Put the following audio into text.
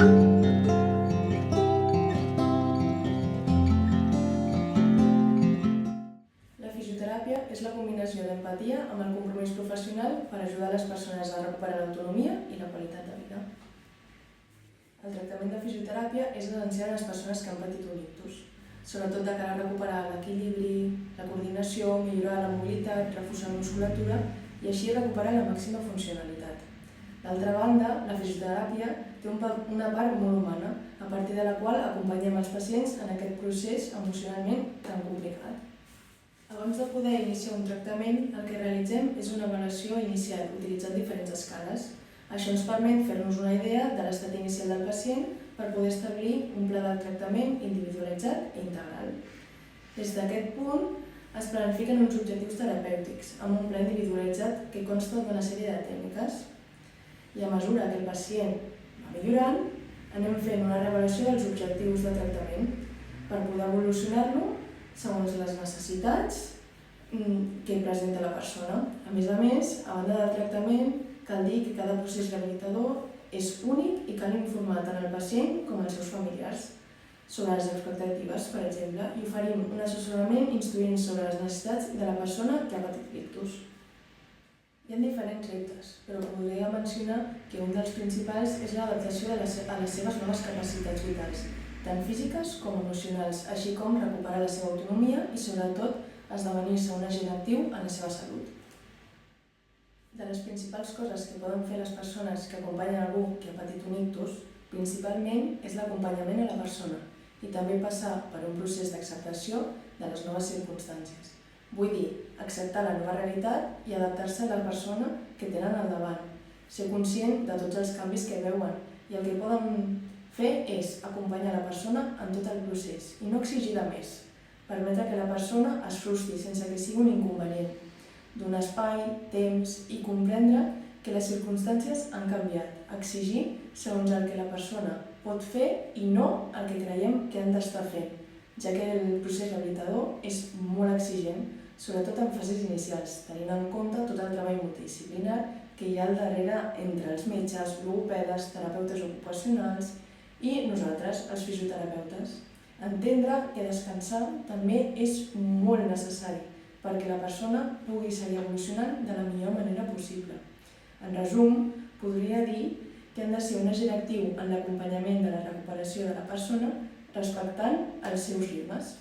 La fisioteràpia és la combinació d'empatia amb el compromís professional per ajudar les persones a recuperar l'autonomia i la qualitat de vida. El tractament de fisioteràpia és essencial a les persones que han patit un ictus, sobretot de cara a recuperar l'equilibri, la coordinació, millorar la mobilitat, reforçar la musculatura i així recuperar la màxima funcionalitat. D'altra banda, la fisioteràpia té una part molt humana, a partir de la qual acompanyem els pacients en aquest procés emocionalment tan complicat. Abans de poder iniciar un tractament, el que realitzem és una avaluació inicial utilitzant diferents escales. Això ens permet fer-nos una idea de l'estat inicial del pacient per poder establir un pla de tractament individualitzat i integral. Des d'aquest punt es planifiquen uns objectius terapèutics amb un pla individualitzat que consta d'una sèrie de tècniques. I a mesura que el pacient va millorant, anem fent una reavaluació dels objectius de tractament per poder evolucionar-lo segons les necessitats que presenta la persona. A més, a banda del tractament, cal dir que cada procés rehabilitador és únic i cal informar tant el pacient com els seus familiars sobre les expectatives, per exemple, i oferim un assessorament instruint sobre les necessitats de la persona que ha patit l'ictus. Hi ha diferents reptes, però podria mencionar que un dels principals és l'adaptació a les seves noves capacitats vitals, tant físiques com emocionals, així com recuperar la seva autonomia i, sobretot, esdevenir-se un agent actiu en la seva salut. De les principals coses que poden fer les persones que acompanyen algú que ha patit un ictus, principalment és l'acompanyament a la persona i també passar per un procés d'acceptació de les noves circumstàncies. Vull dir, acceptar la nova realitat i adaptar-se a la persona que tenen al davant, ser conscient de tots els canvis que veuen i el que poden fer és acompanyar la persona en tot el procés i no exigir-la més, permetre que la persona es frustri sense que sigui un inconvenient, donar espai, temps i comprendre que les circumstàncies han canviat, exigir segons el que la persona pot fer i no el que creiem que han d'estar fent, ja que el procés rehabilitador és molt exigent, sobretot en fases inicials, tenint en compte tot el treball multidisciplinar que hi ha al darrere entre els metges, logopedes, terapeutes ocupacionals i nosaltres, els fisioterapeutes. Entendre que descansar també és molt necessari perquè la persona pugui seguir evolucionant de la millor manera possible. En resum, podria dir que han de ser un agent actiu en l'acompanyament de la recuperació de la persona respectant els seus ritmes.